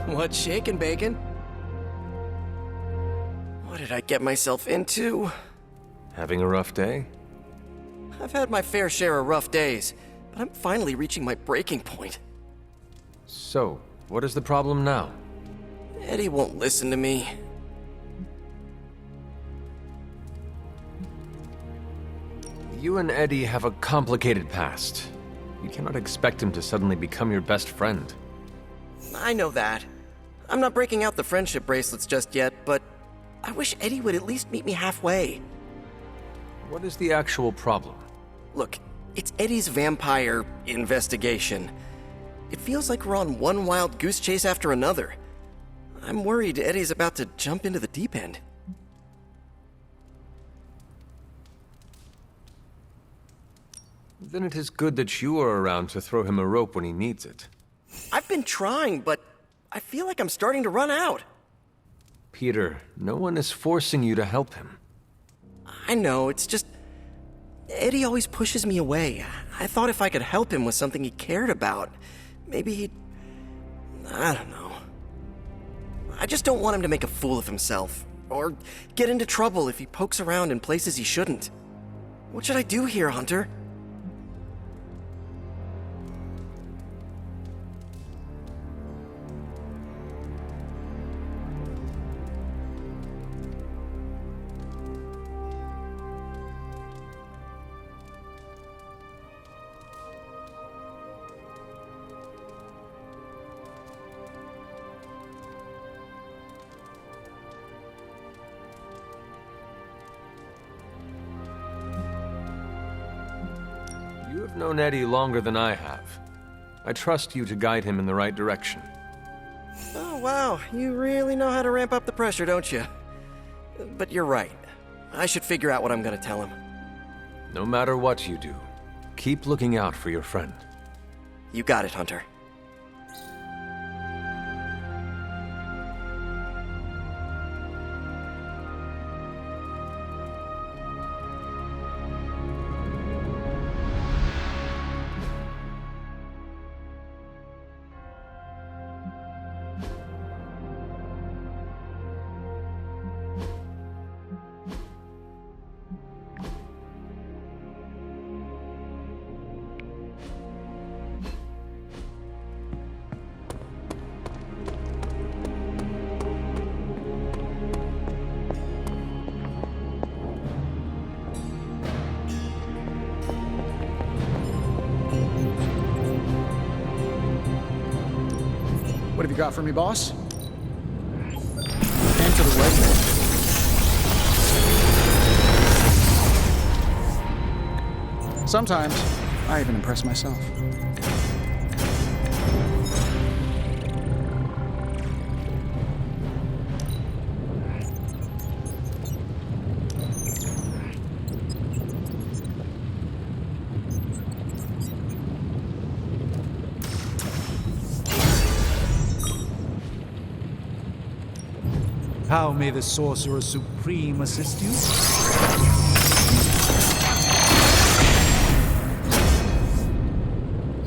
What's shaking, Bacon? What did I get myself into? Having a rough day? I've had my fair share of rough days, but I'm finally reaching my breaking point. So, what is the problem now? Eddie won't listen to me. You and Eddie have a complicated past. You cannot expect him to suddenly become your best friend. I know that. I'm not breaking out the friendship bracelets just yet, but I wish Eddie would at least meet me halfway. What is the actual problem? Look, it's Eddie's vampire investigation. It feels like we're on one wild goose chase after another. I'm worried Eddie's about to jump into the deep end. Then it is good that you are around to throw him a rope when he needs it. I've been trying, but I feel like I'm starting to run out. Peter, no one is forcing you to help him. I know, it's just... Eddie always pushes me away. I thought if I could help him with something he cared about, maybe he'd... I don't know. I just don't want him to make a fool of himself, or get into trouble if he pokes around in places he shouldn't. What should I do here, Hunter? You have known Eddie longer than I have. I trust you to guide him in the right direction. Oh, wow. You really know how to ramp up the pressure, don't you? But you're right. I should figure out what I'm gonna tell him. No matter what you do, keep looking out for your friend. You got it, Hunter. What have you got for me, boss? And to the right. Sometimes, I even impress myself. How may the Sorcerer Supreme assist you?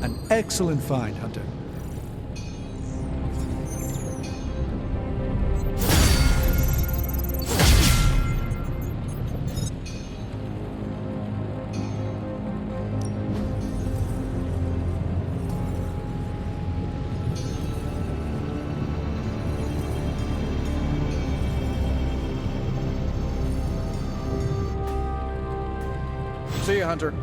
An excellent find, Hunter. See you, Hunter.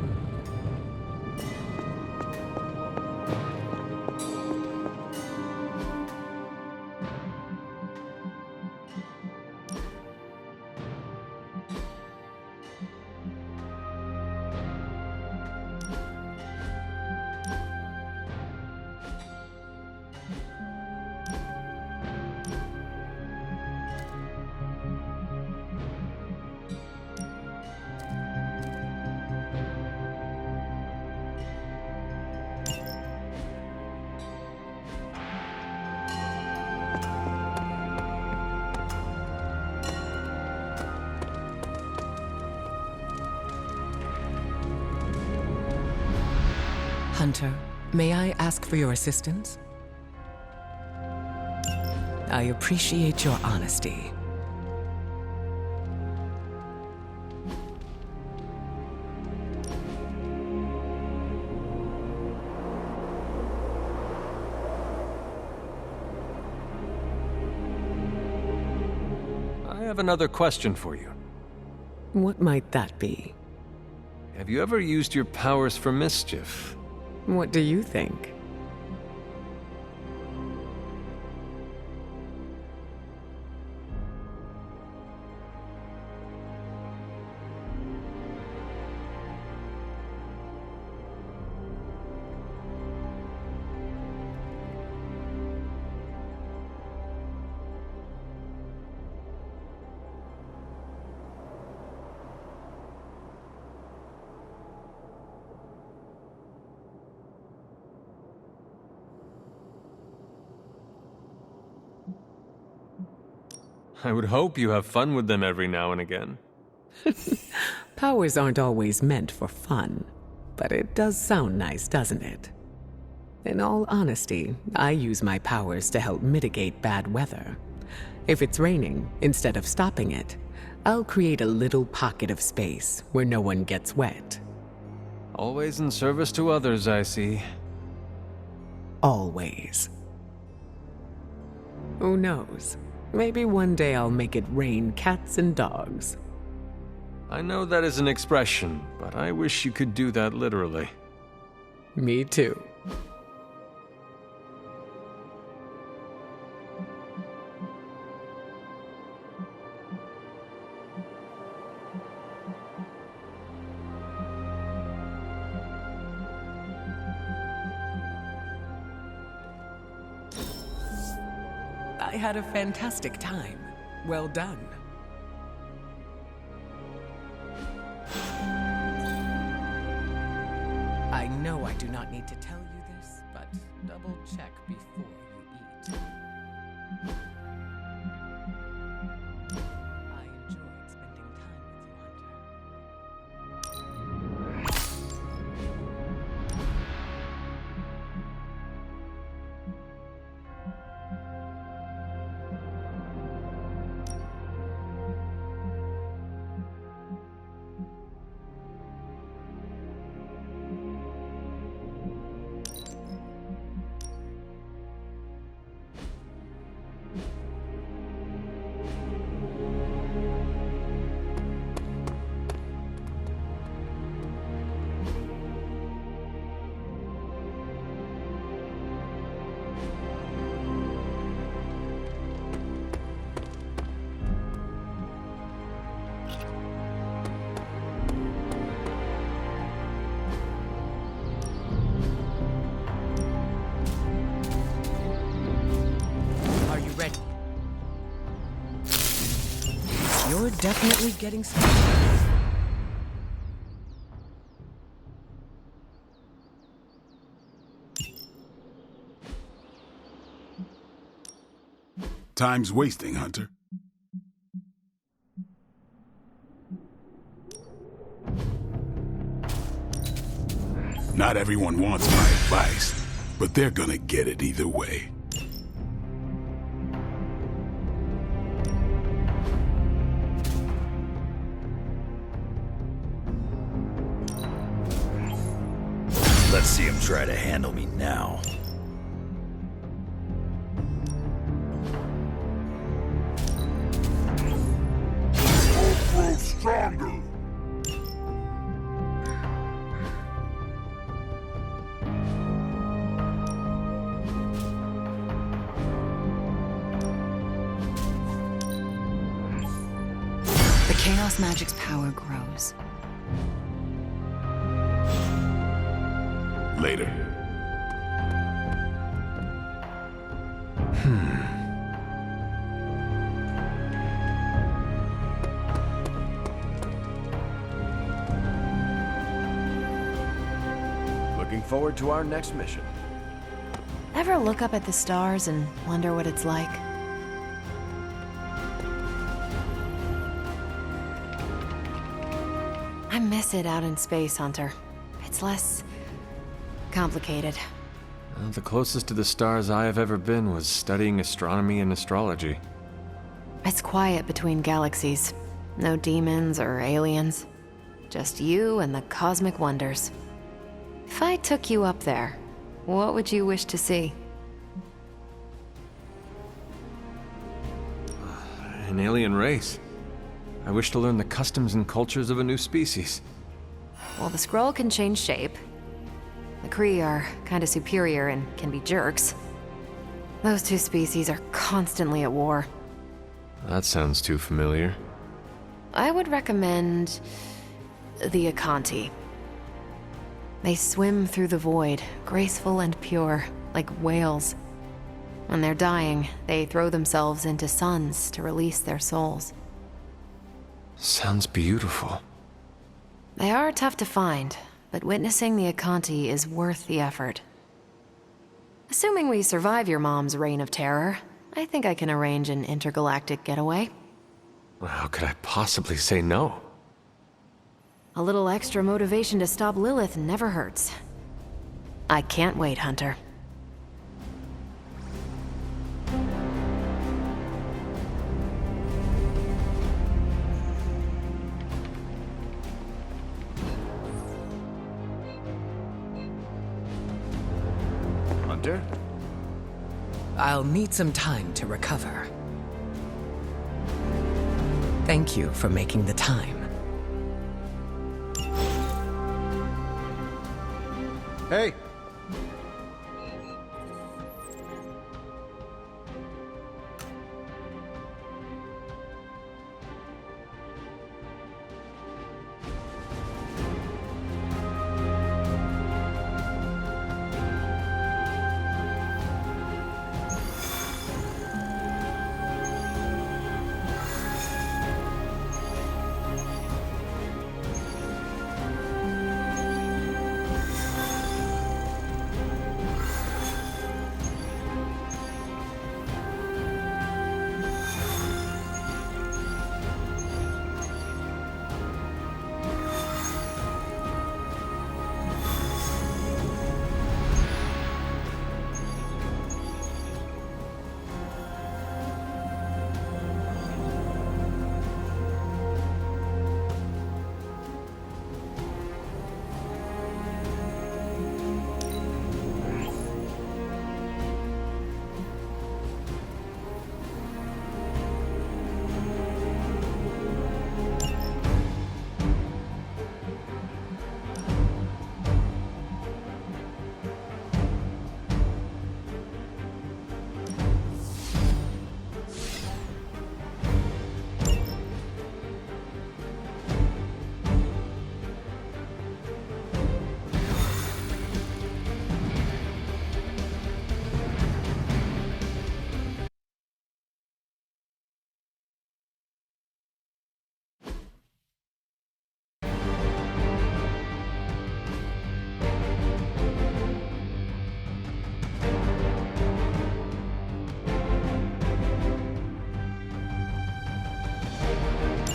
Hunter, may I ask for your assistance? I appreciate your honesty. I have another question for you. What might that be? Have you ever used your powers for mischief? What do you think? I would hope you have fun with them every now and again. Powers aren't always meant for fun, but it does sound nice, doesn't it? In all honesty, I use my powers to help mitigate bad weather. If it's raining, instead of stopping it, I'll create a little pocket of space where no one gets wet. Always in service to others, I see. Always. Who knows? Maybe one day I'll make it rain cats and dogs. I know that is an expression, but I wish you could do that literally. Me too. I had a fantastic time. Well done. I know I do not need to tell you this, but double check before you eat. I enjoyed spending time with you, Hunter. You're definitely getting started. Time's wasting, Hunter. Not everyone wants my advice, but they're gonna get it either way. Let's see him try to handle me now. Grow stronger! The Chaos Magic's power grows. Later. Looking forward to our next mission. Ever look up at the stars and wonder what it's like? I miss it out in space, Hunter. It's less complicated. Well, the closest to the stars I have ever been was studying astronomy and astrology. It's quiet between galaxies. No demons or aliens. Just you and the cosmic wonders. If I took you up there, what would you wish to see? An alien race. I wish to learn the customs and cultures of a new species. Well, the scroll can change shape. The Kree are kinda superior and can be jerks. Those two species are constantly at war. That sounds too familiar. I would recommend the Akanti. They swim through the void, graceful and pure, like whales. When they're dying, they throw themselves into suns to release their souls. Sounds beautiful. They are tough to find, but witnessing the Akanti is worth the effort. Assuming we survive your mom's reign of terror, I think I can arrange an intergalactic getaway. How could I possibly say no? A little extra motivation to stop Lilith never hurts. I can't wait, Hunter. Hunter? I'll need some time to recover. Thank you for making the time. Hey!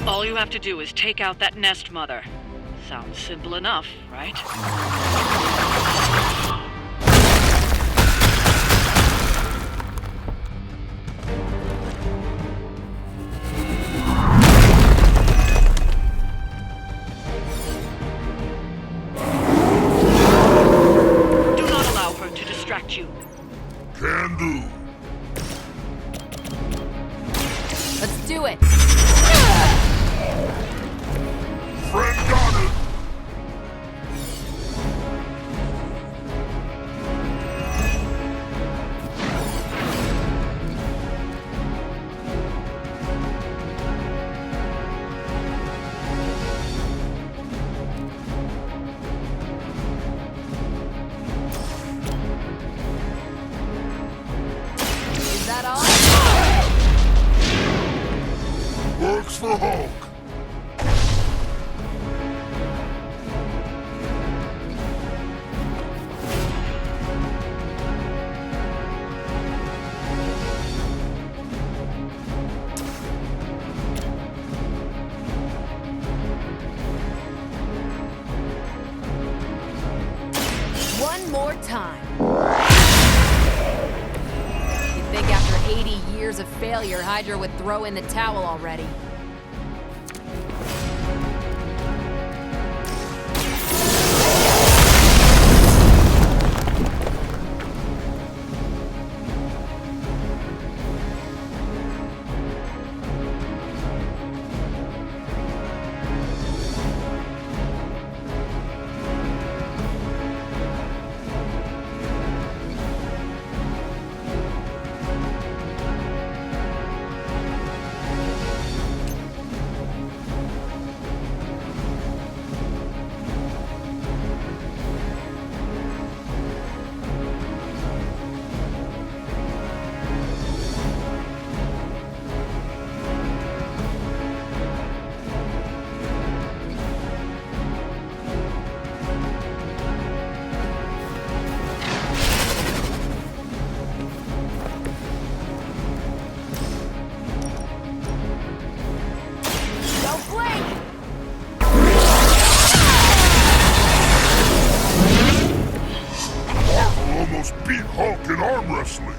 All you have to do is take out that nest mother. Sounds simple enough, right? Do not allow her to distract you. Can do. Let's do it! Friend got it. Is that all? Works for Hulk. One more time. 80 years of failure, Hydra would throw in the towel already. Beat Hulk in arm wrestling.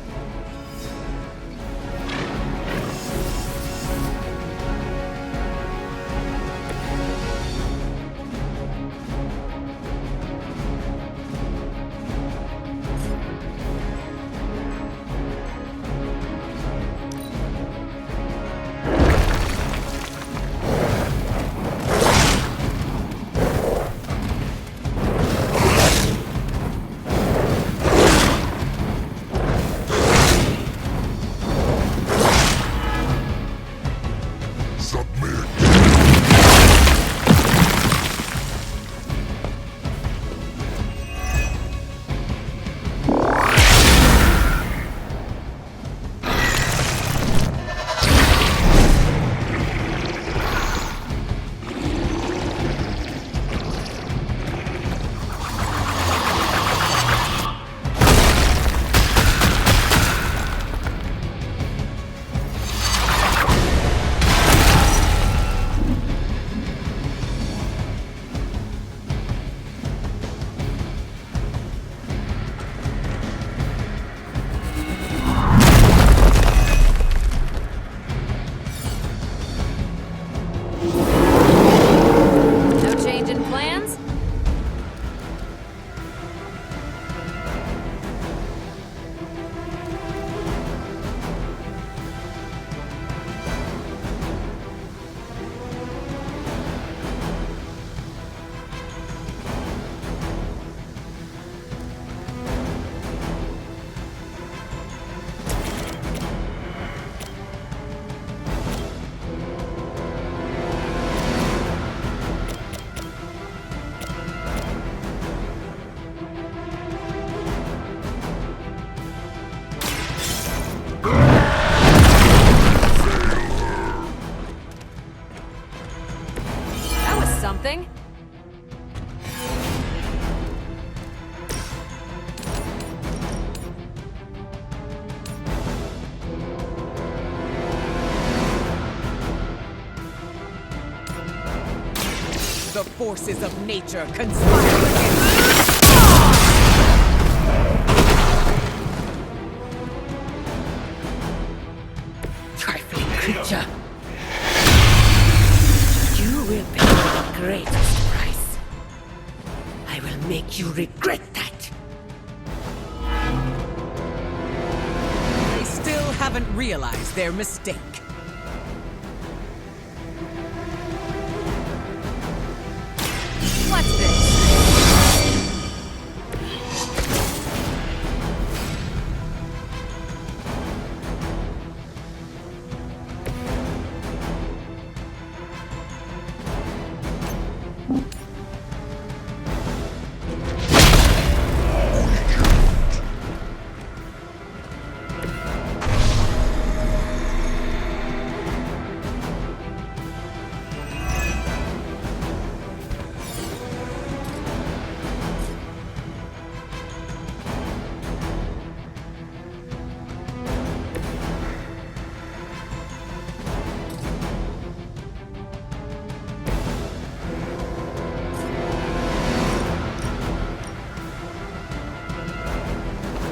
Something? The forces of nature conspire against trifling creature. You will pay the greatest price. I will make you regret that. They still haven't realized their mistake. What's this?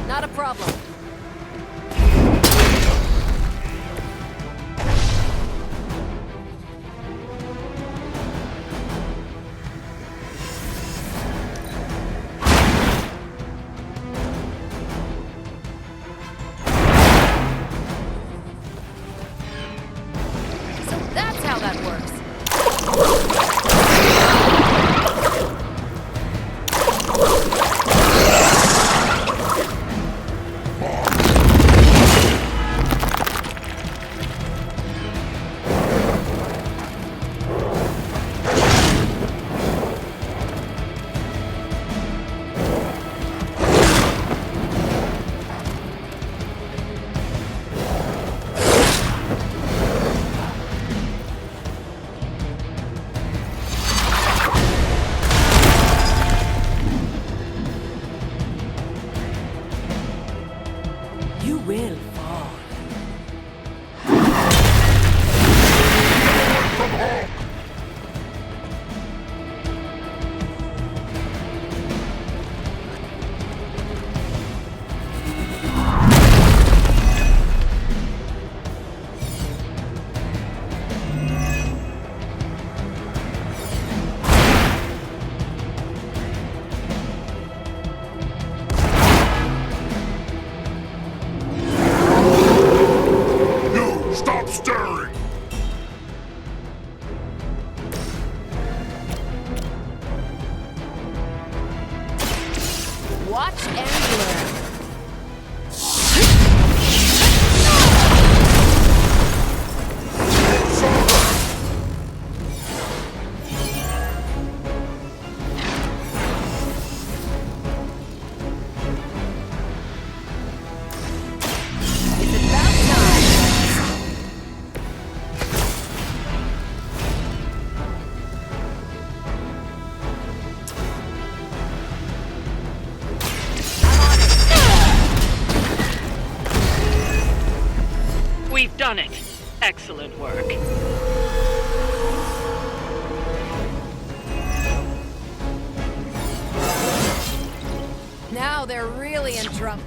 Not a problem. will fall. You, stop stirring! Watch and learn. It's about time. We've done it. Excellent work. Now they're really in trouble.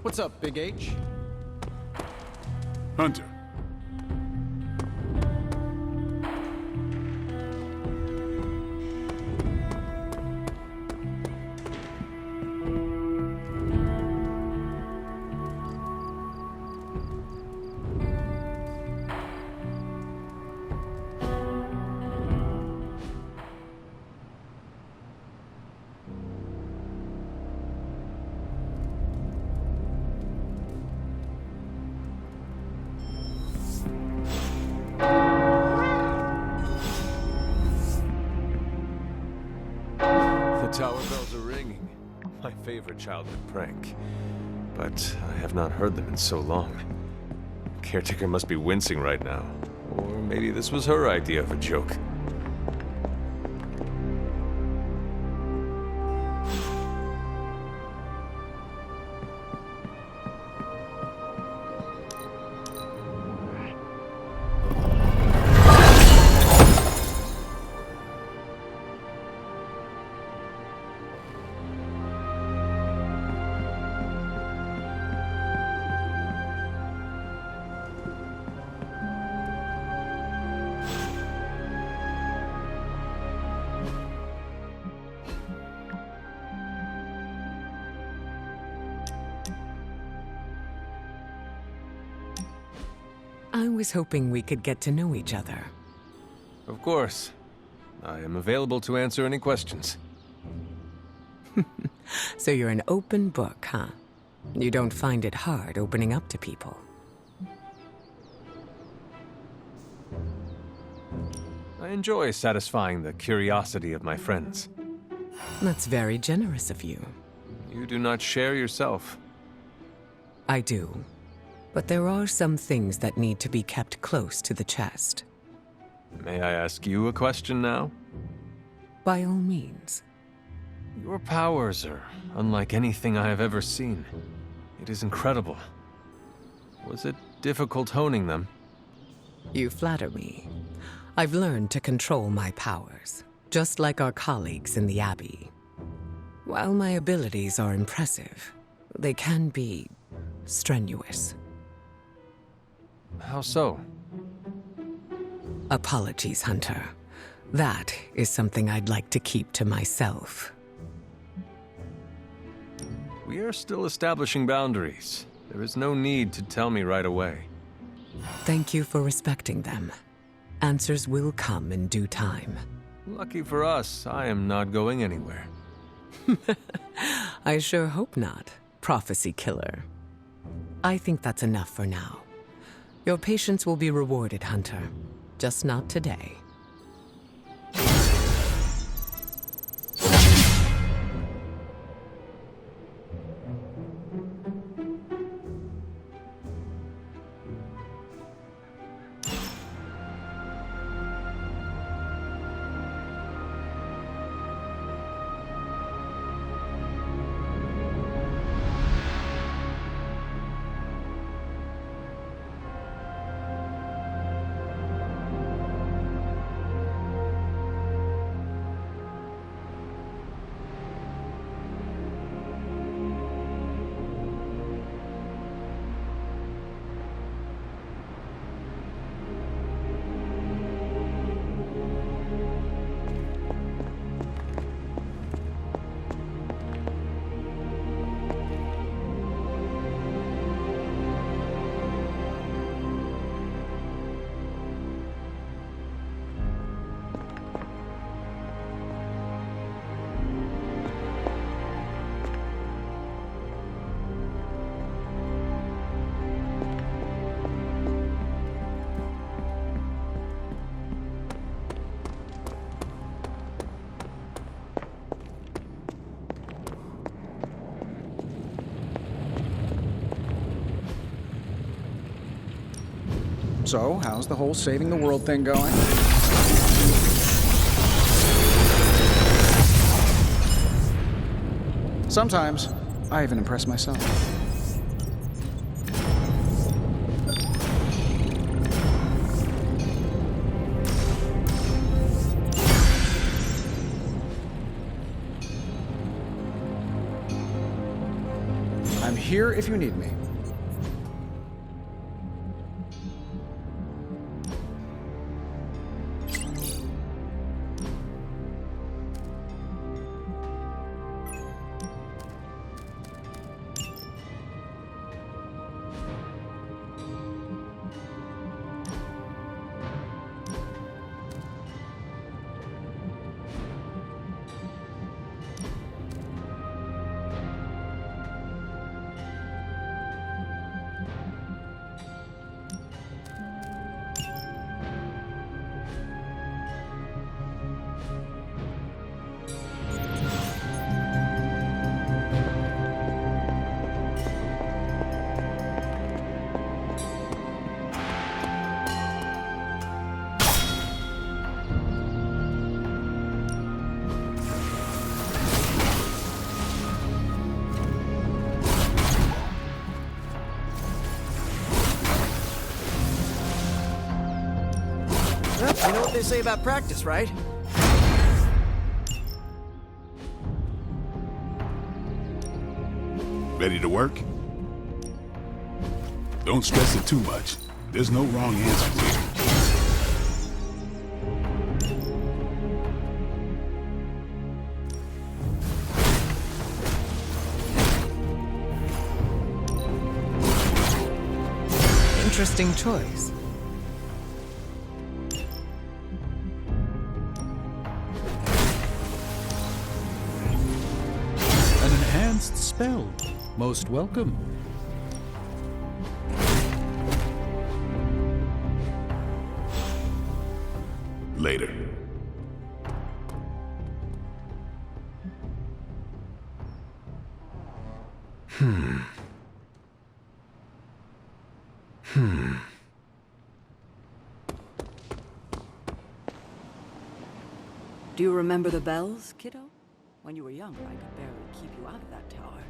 What's up, Big H? Hunter, The tower bells are ringing. My favorite childhood prank. But I have not heard them in so long. Caretaker must be wincing right now. Or maybe this was her idea of a joke. I was hoping we could get to know each other. Of course. I am available to answer any questions. So you're an open book, huh? You don't find it hard opening up to people. I enjoy satisfying the curiosity of my friends. That's very generous of you. You do not share yourself. I do. But there are some things that need to be kept close to the chest. May I ask you a question now? By all means. Your powers are unlike anything I have ever seen. It is incredible. Was it difficult honing them? You flatter me. I've learned to control my powers, just like our colleagues in the Abbey. While my abilities are impressive, they can be strenuous. How so? Apologies, Hunter. That is something I'd like to keep to myself. We are still establishing boundaries. There is no need to tell me right away. Thank you for respecting them. Answers will come in due time. Lucky for us, I am not going anywhere. I sure hope not, prophecy killer. I think that's enough for now. Your patience will be rewarded, Hunter. Just not today. So, how's the whole saving the world thing going? Sometimes, I even impress myself. I'm here if you need me. You know what they say about practice, right? Ready to work? Don't stress it too much. There's no wrong answers here. Interesting choice. An enhanced spell. Most welcome. Later. Do you remember the bells, kiddo? When you were young, I could barely keep you out of that tower.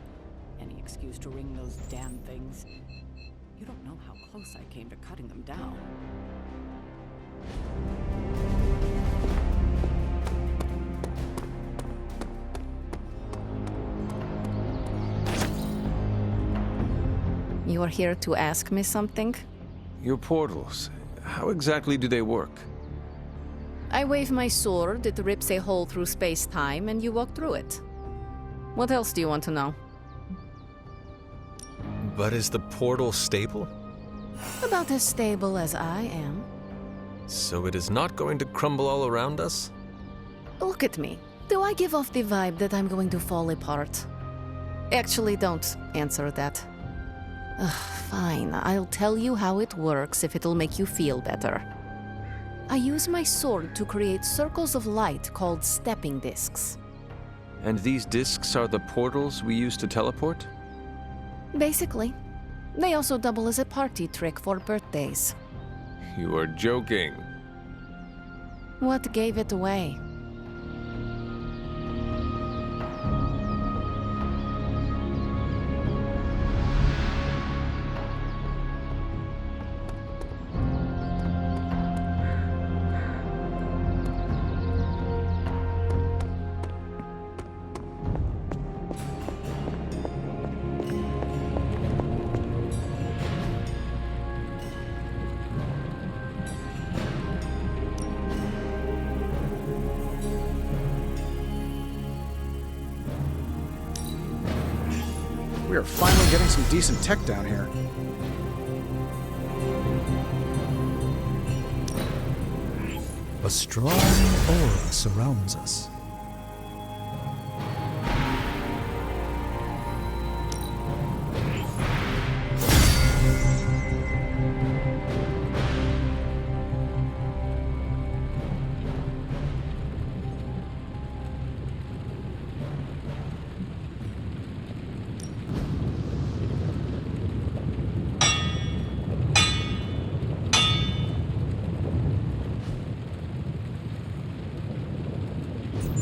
Any excuse to ring those damn things. You don't know how close I came to cutting them down. You are here to ask me something? Your portals, how exactly do they work? I wave my sword, it rips a hole through space-time, and you walk through it. What else do you want to know? But is the portal stable? About as stable as I am. So it is not going to crumble all around us? Look at me. Do I give off the vibe that I'm going to fall apart? Actually, don't answer that. Fine, I'll tell you how it works if it'll make you feel better. I use my sword to create circles of light called stepping discs. And these discs are the portals we use to teleport? Basically. They also double as a party trick for birthdays. You are joking. What gave it away? We are finally getting some decent tech down here. A strong aura surrounds us.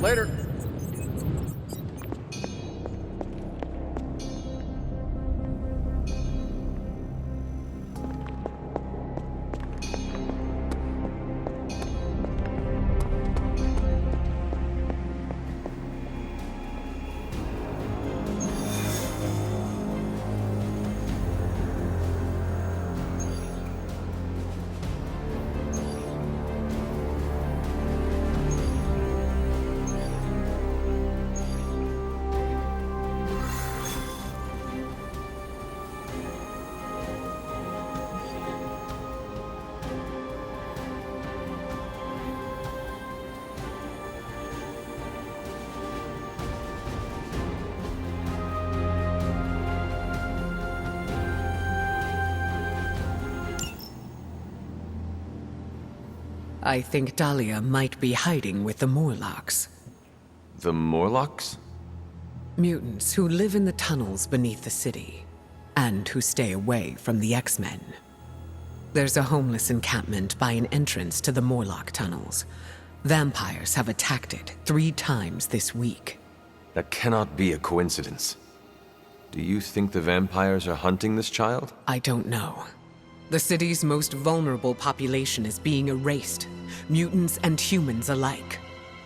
Later. I think Dahlia might be hiding with the Morlocks. The Morlocks? Mutants who live in the tunnels beneath the city, and who stay away from the X-Men. There's a homeless encampment by an entrance to the Morlock tunnels. Vampires have attacked it 3 times this week. That cannot be a coincidence. Do you think the vampires are hunting this child? I don't know. The city's most vulnerable population is being erased, mutants and humans alike,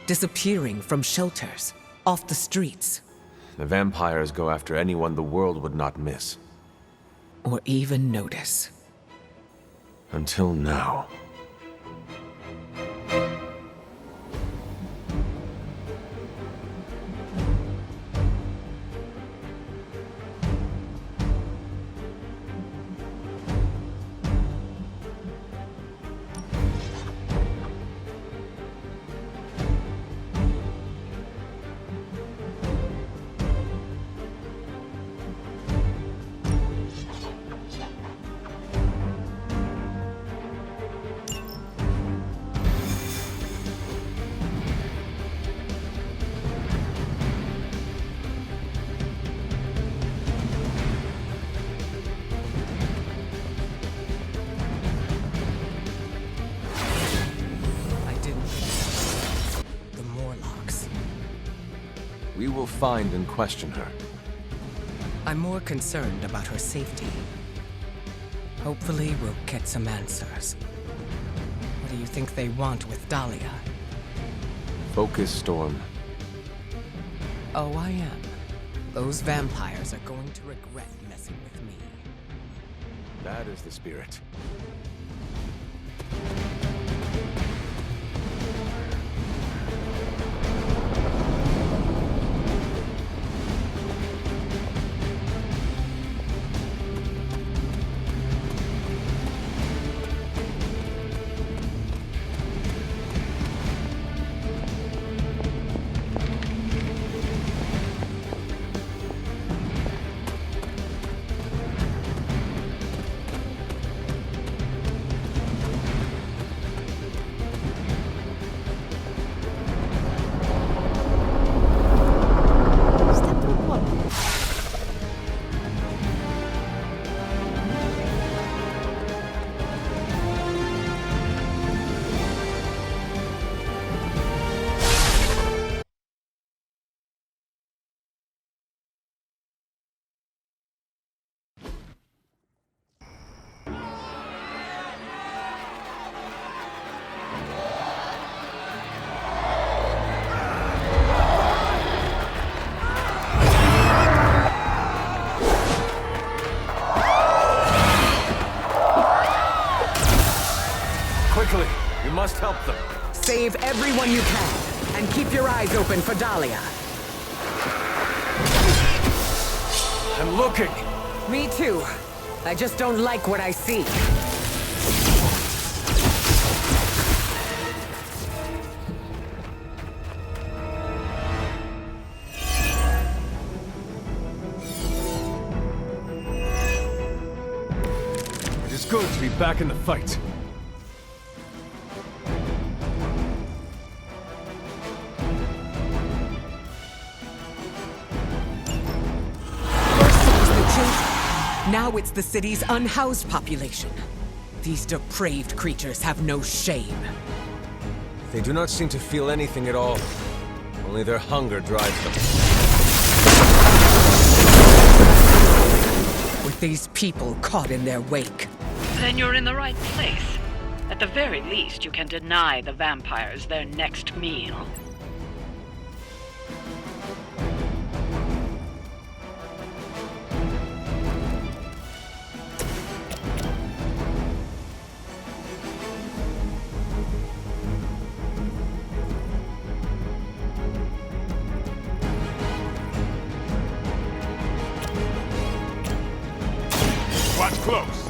disappearing from shelters, off the streets. The vampires go after anyone the world would not miss. Or even notice. Until now. We will find and question her. I'm more concerned about her safety. Hopefully we'll get some answers. What do you think they want with Dahlia? Focus, Storm. Oh, I am. Those vampires are going to regret messing with me. That is the spirit. Save everyone you can, and keep your eyes open for Dahlia. I'm looking! Me too. I just don't like what I see. It is good to be back in the fight. Now it's the city's unhoused population. These depraved creatures have no shame. They do not seem to feel anything at all. Only their hunger drives them. With these people caught in their wake. Then you're in the right place. At the very least, you can deny the vampires their next meal. Watch close.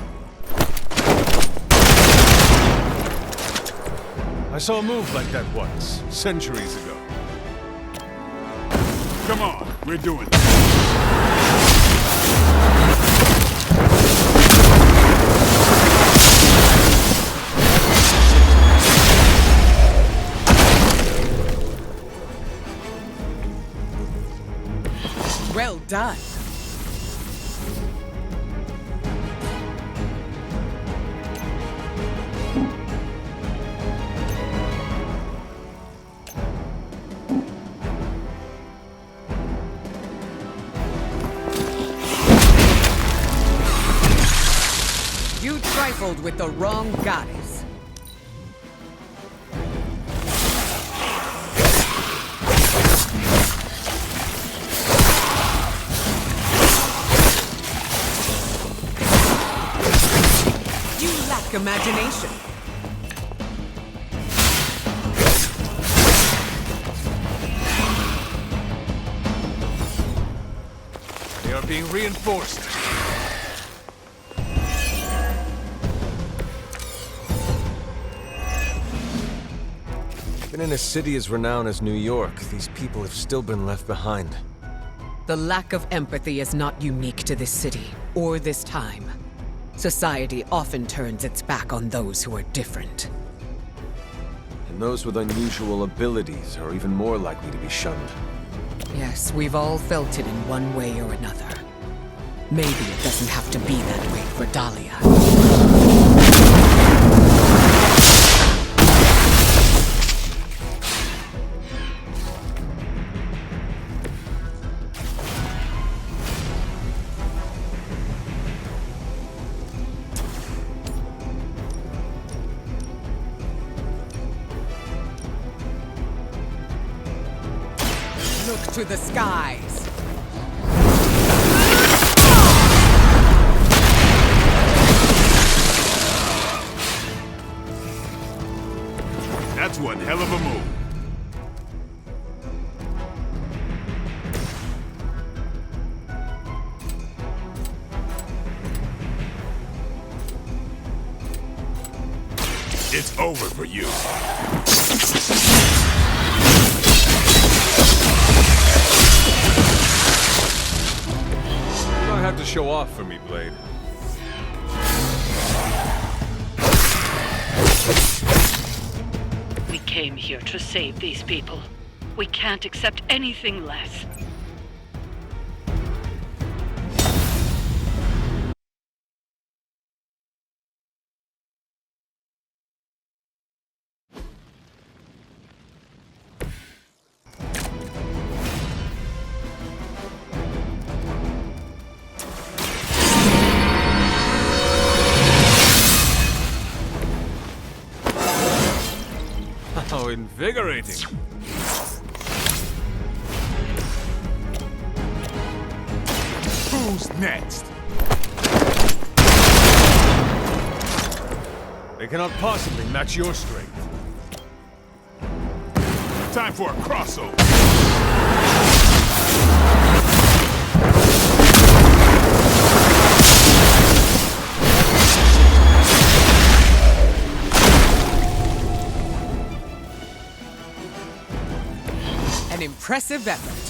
I saw a move like that once, centuries ago. Come on, we're doing this. Well done. You trifled with the wrong goddess. You lack imagination. They are being reinforced. Even in a city as renowned as New York, these people have still been left behind. The lack of empathy is not unique to this city or this time. Society often turns its back on those who are different. And those with unusual abilities are even more likely to be shunned. Yes, we've all felt it in one way or another. Maybe it doesn't have to be that way for Dahlia. Look to the skies. That's one hell of a move. It's over for you. You don't have to show off for me, Blade. We came here to save these people. We can't accept anything less. How invigorating. Who's next? They cannot possibly match your strength. Time for a crossover. An impressive effort.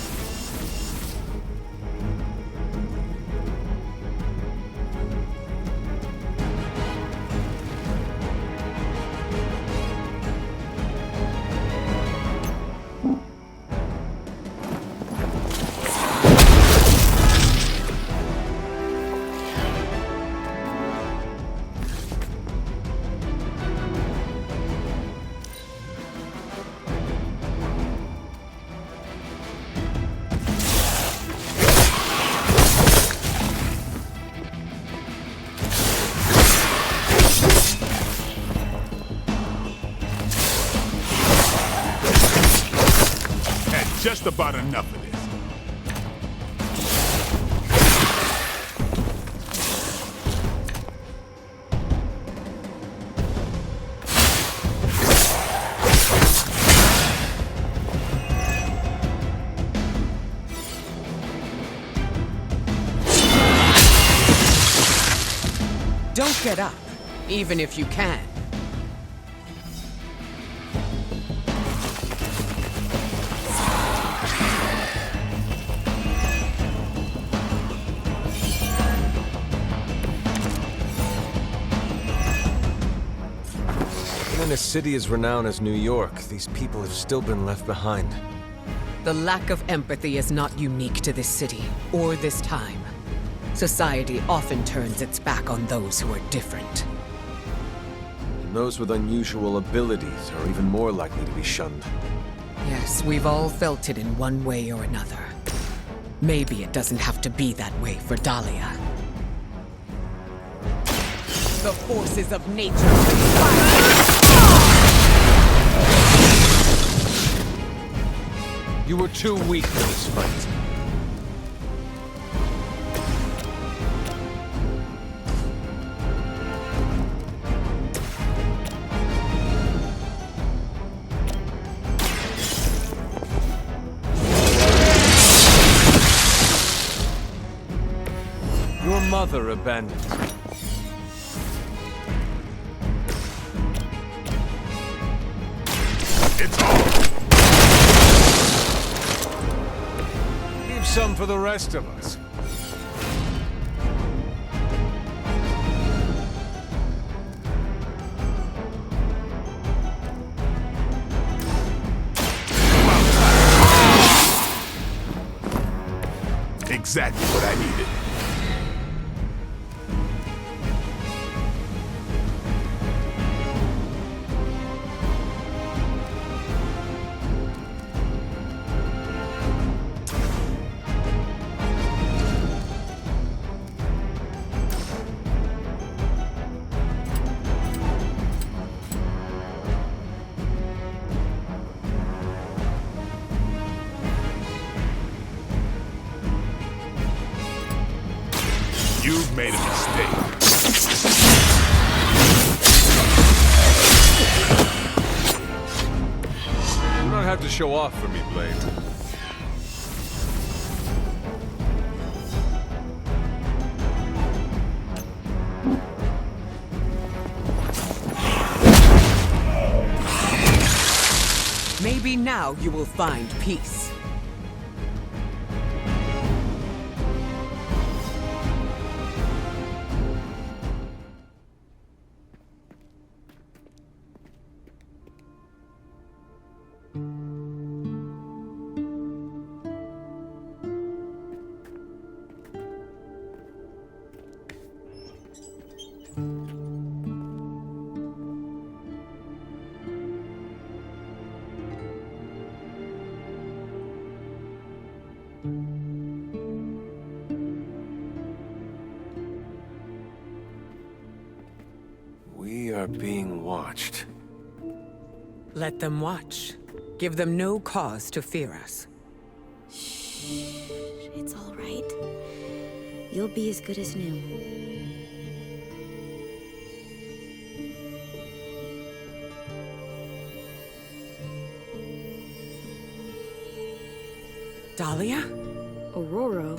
Just about enough of this. Don't get up, even if you can. In a city as renowned as New York, these people have still been left behind. The lack of empathy is not unique to this city, or this time. Society often turns its back on those who are different. And those with unusual abilities are even more likely to be shunned. Yes, we've all felt it in one way or another. Maybe it doesn't have to be that way for Dahlia. The forces of nature conspire. You were too weak for this fight. Your mother abandoned you. It's all. Leave some for the rest of us. Exactly what I needed. You've made a mistake. You don't have to show off for me, Blade. Maybe now you will find peace. We are being watched. Let them watch. Give them no cause to fear us. Shh. It's all right. You'll be as good as new. Dahlia? Aurora?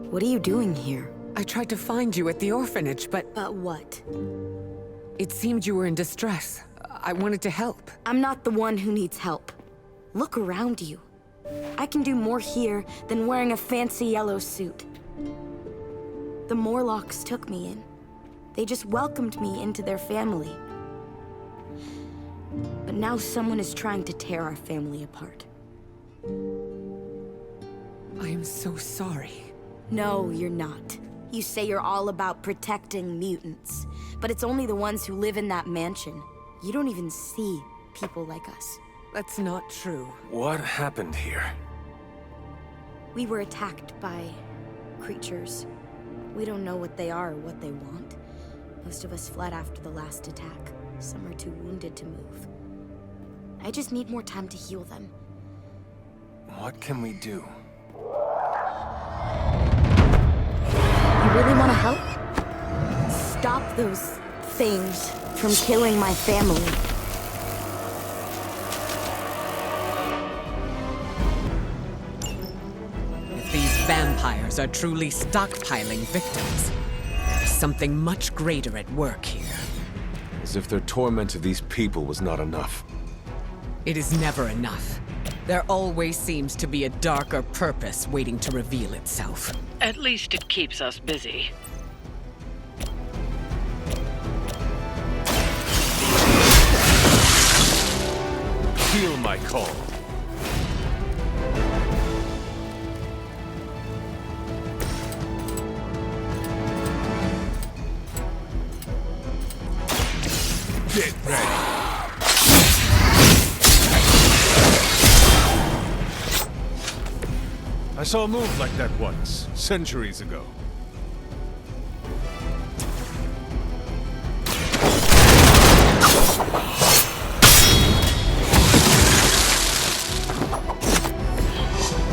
What are you doing here? I tried to find you at the orphanage, but... But what? It seemed you were in distress. I wanted to help. I'm not the one who needs help. Look around you. I can do more here than wearing a fancy yellow suit. The Morlocks took me in. They just welcomed me into their family. But now someone is trying to tear our family apart. I am so sorry. No, you're not. You say you're all about protecting mutants, but it's only the ones who live in that mansion. You don't even see people like us. That's not true. What happened here? We were attacked by creatures. We don't know what they are or what they want. Most of us fled after the last attack. Some are too wounded to move. I just need more time to heal them. What can we do? You really want to help? Stop those things from killing my family. If these vampires are truly stockpiling victims, there's something much greater at work here. As if their torment of these people was not enough. It is never enough. There always seems to be a darker purpose waiting to reveal itself. At least it keeps us busy. Heal my call. Get ready. I saw a move like that once, centuries ago.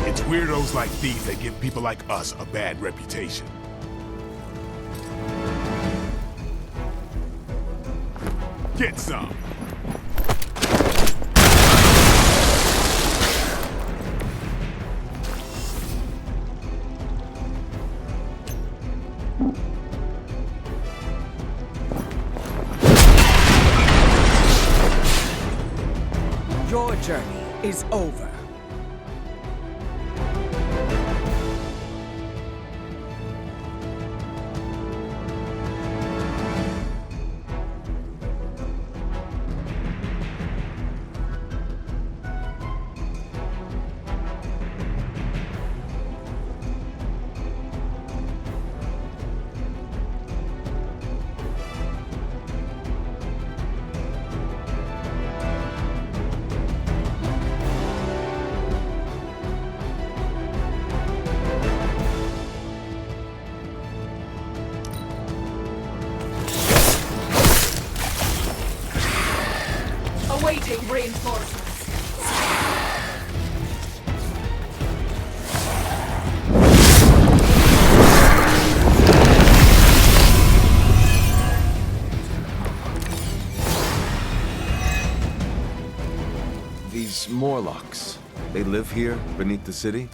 It's weirdos like these that give people like us a bad reputation. Get some. Your journey is over. Awaiting reinforcements. These Morlocks, they live here, beneath the city?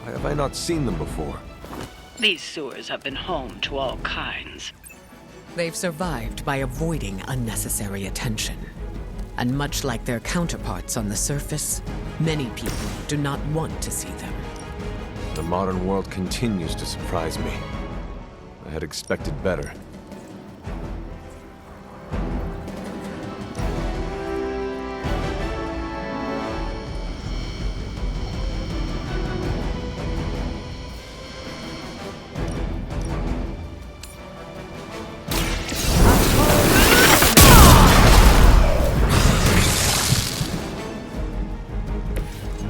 Why have I not seen them before? These sewers have been home to all kinds. They've survived by avoiding unnecessary attention. And much like their counterparts on the surface, many people do not want to see them. The modern world continues to surprise me. I had expected better.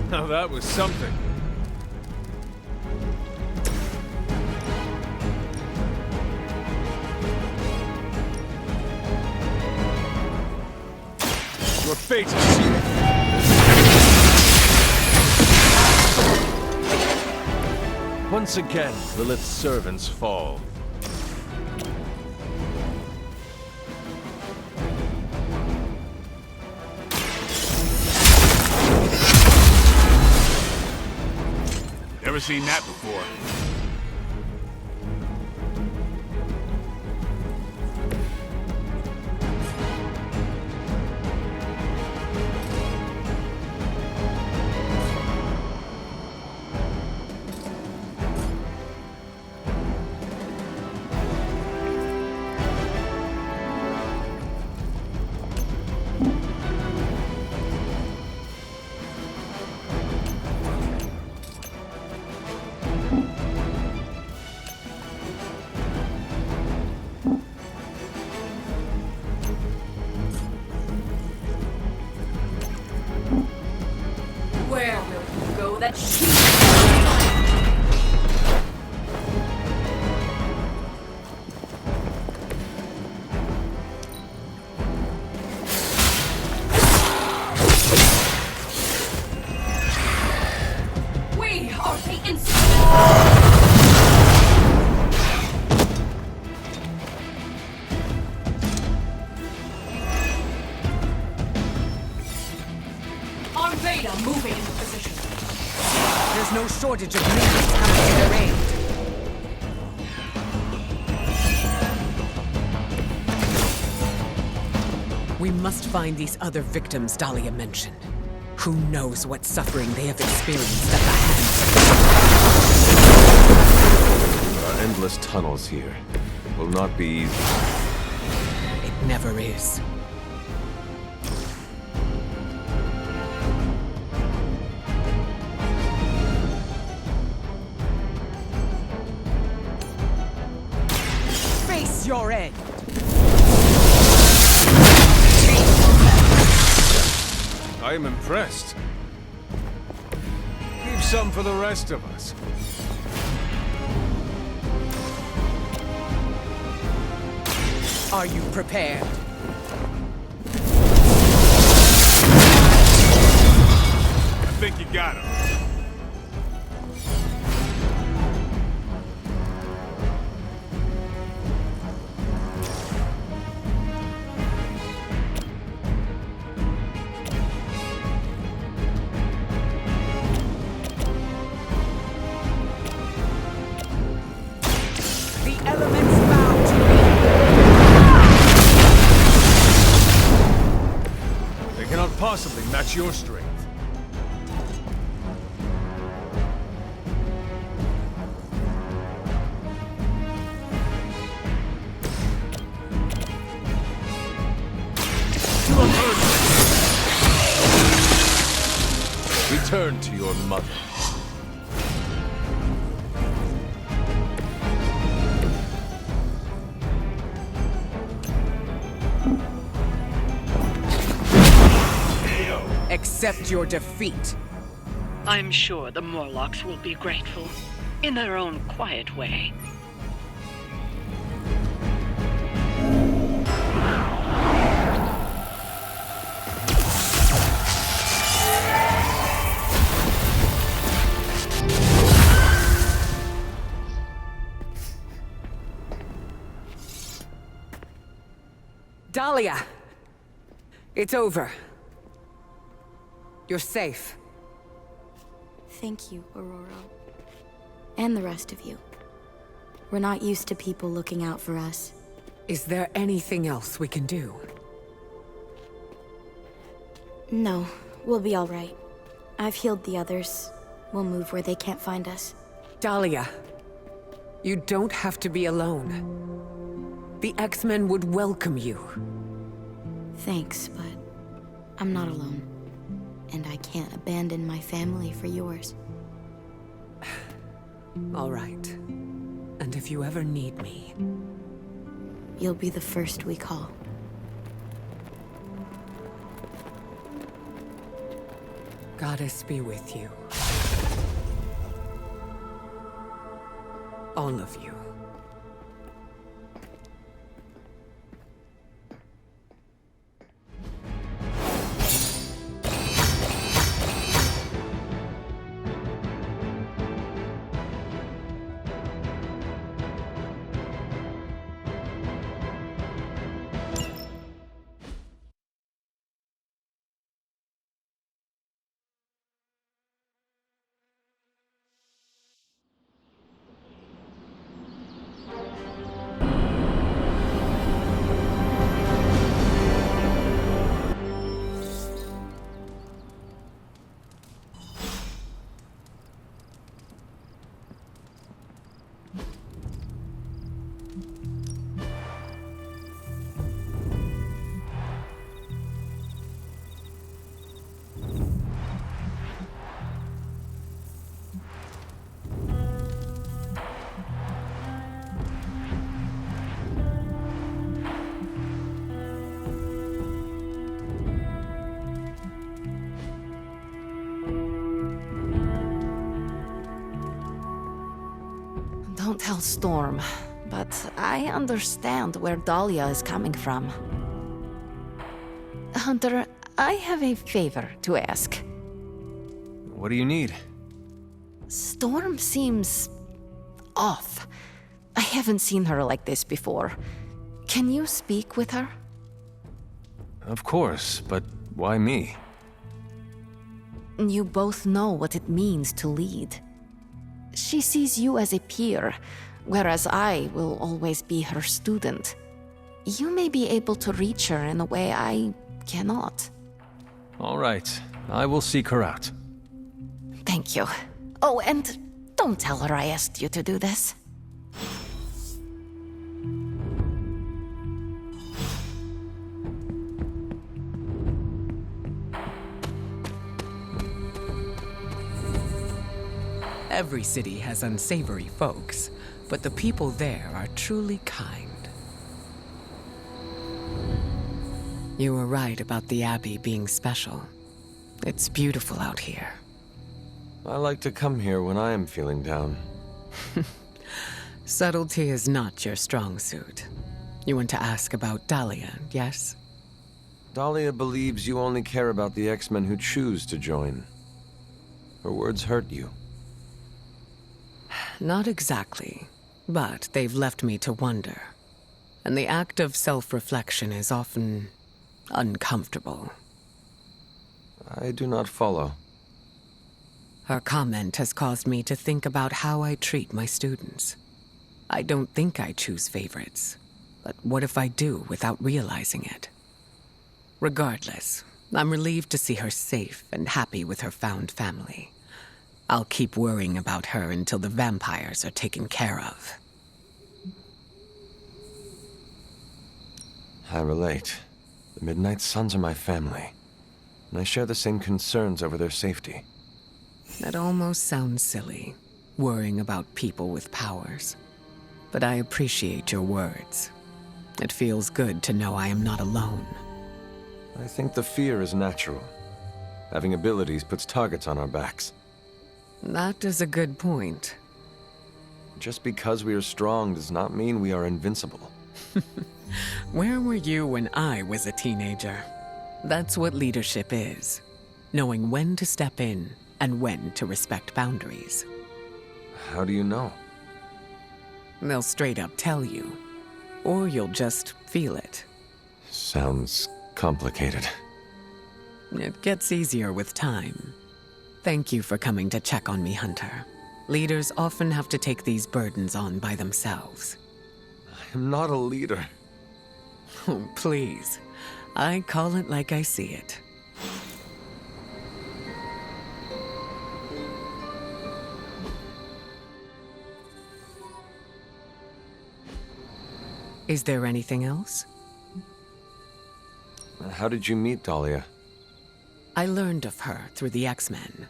Now that was something. Your fate is sealed. Once again, Lilith's servants fall. Never seen that before. Where will you go that she... We are the instruments! Armada moving into position. There's no shortage of minions coming to their aid. We must find these other victims Dahlia mentioned. Who knows what suffering they have experienced at the hands There are endless tunnels here. It will not be easy. It never is. Face your end! I am impressed. Leave some for the rest of us. Are you prepared? I think you got him. The elements bow to me! They cannot possibly match your strength. Return to your mother. Accept your defeat. I'm sure the Morlocks will be grateful, in their own quiet way. Dahlia! It's over. You're safe. Thank you, Aurora. And the rest of you. We're not used to people looking out for us. Is there anything else we can do? No, we'll be all right. I've healed the others. We'll move where they can't find us. Dahlia, you don't have to be alone. The X-Men would welcome you. Thanks, but I'm not alone. And I can't abandon my family for yours. All right. And if you ever need me... You'll be the first we call. Goddess be with you. All of you. won't tell Storm, but I understand where Dahlia is coming from. Hunter, I have a favor to ask. What do you need? Storm seems off. I haven't seen her like this before. Can you speak with her? Of course, but why me? You both know what it means to lead. She sees you as a peer, whereas I will always be her student. You may be able to reach her in a way I cannot. All right, I will seek her out. Thank you. Oh, and don't tell her I asked you to do this. Every city has unsavory folks, but the people there are truly kind. You were right about the Abbey being special. It's beautiful out here. I like to come here when I am feeling down. Subtlety is not your strong suit. You want to ask about Dahlia, yes? Dahlia believes you only care about the X-Men who choose to join. Her words hurt you. Not exactly, but they've left me to wonder. And the act of self-reflection is often uncomfortable. I do not follow. Her comment has caused me to think about how I treat my students. I don't think I choose favorites, but what if I do without realizing it? Regardless, I'm relieved to see her safe and happy with her found family. I'll keep worrying about her until the vampires are taken care of. I relate. The Midnight Suns are my family, and I share the same concerns over their safety. That almost sounds silly, worrying about people with powers. But I appreciate your words. It feels good to know I am not alone. I think the fear is natural. Having abilities puts targets on our backs. That is a good point. Just because we are strong does not mean we are invincible. Where were you when I was a teenager? That's what leadership is. Knowing when to step in and when to respect boundaries. How do you know? They'll straight up tell you. Or you'll just feel it. Sounds complicated. It gets easier with time. Thank you for coming to check on me, Hunter. Leaders often have to take these burdens on by themselves. I am not a leader. Oh, please. I call it like I see it. Is there anything else? How did you meet Dahlia? I learned of her through the X-Men.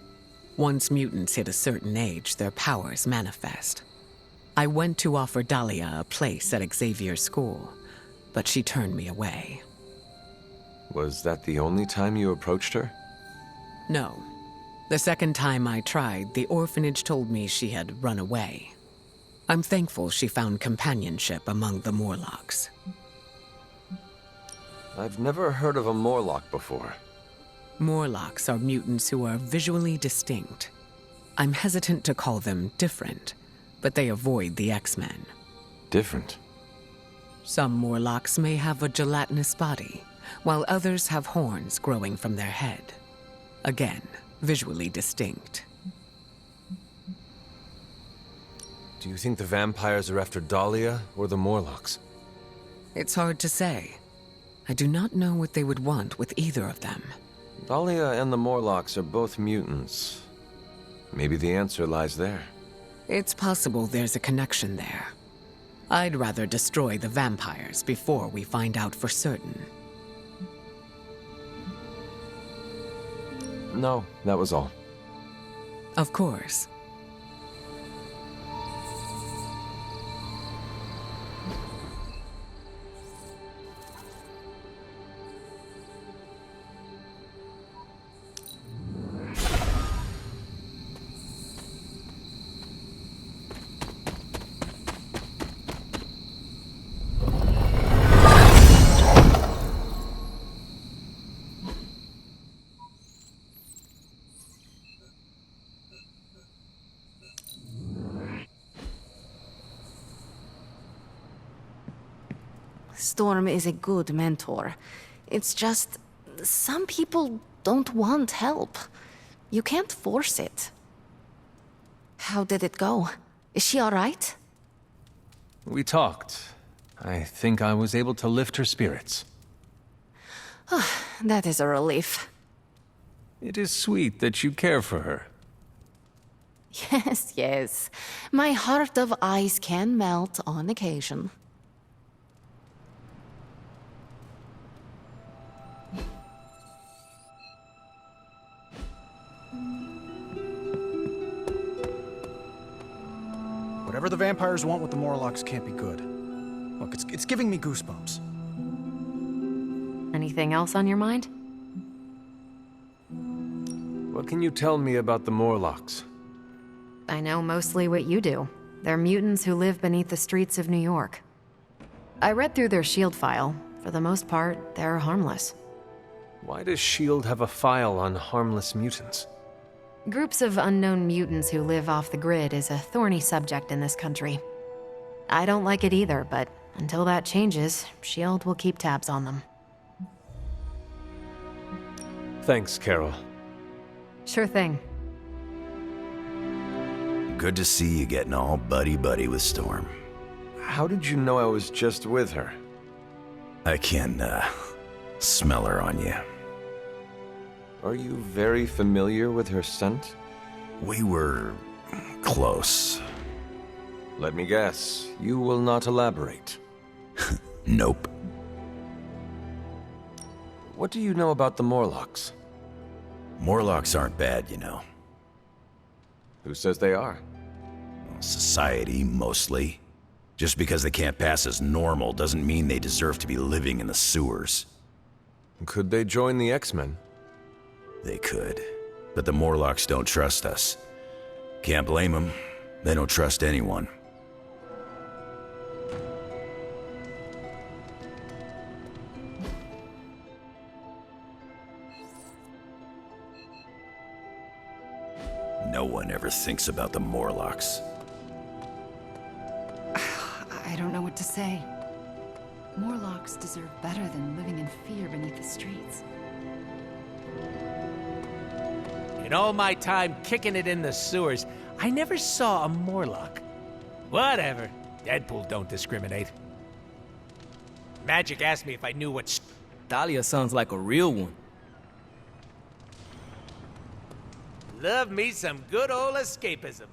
Once mutants hit a certain age, their powers manifest. I went to offer Dahlia a place at Xavier's school, but she turned me away. Was that the only time you approached her? No. The second time I tried, the orphanage told me she had run away. I'm thankful she found companionship among the Morlocks. I've never heard of a Morlock before. Morlocks are mutants who are visually distinct. I'm hesitant to call them different, but they avoid the X-Men. Different? Some Morlocks may have a gelatinous body, while others have horns growing from their head. Again, visually distinct. Do you think the vampires are after Dahlia or the Morlocks? It's hard to say. I do not know what they would want with either of them. Dahlia and the Morlocks are both mutants. Maybe the answer lies there. It's possible there's a connection there. I'd rather destroy the vampires before we find out for certain. No, that was all. Of course. Storm is a good mentor. It's just, some people don't want help. You can't force it. How did it go? Is she all right? We talked. I think I was able to lift her spirits. That is a relief. It is sweet that you care for her. Yes, yes. My heart of ice can melt on occasion. Whatever the vampires want with the Morlocks can't be good. Look, it's giving me goosebumps. Anything else on your mind? What can you tell me about the Morlocks? I know mostly what you do. They're mutants who live beneath the streets of New York. I read through their shield file. For the most part, they're harmless. Why does S.H.I.E.L.D. have a file on harmless mutants? Groups of unknown mutants who live off the grid is a thorny subject in this country. I don't like it either, but until that changes, S.H.I.E.L.D. will keep tabs on them. Thanks, Carol. Sure thing. Good to see you getting all buddy-buddy with Storm. How did you know I was just with her? I can, smell her on you. Are you very familiar with her scent? We were close. Let me guess, you will not elaborate. Nope. What do you know about the Morlocks? Morlocks aren't bad, you know. Who says they are? Society, mostly. Just because they can't pass as normal doesn't mean they deserve to be living in the sewers. Could they join the X-Men? They could. But the Morlocks don't trust us. Can't blame them. They don't trust anyone. No one ever thinks about the Morlocks. I don't know what to say. Morlocks deserve better than living in fear beneath the streets. In all my time kicking it in the sewers, I never saw a Morlock. Whatever. Deadpool don't discriminate. Magic asked me if I knew what Dahlia sounds like a real one. Love me some good old escapism.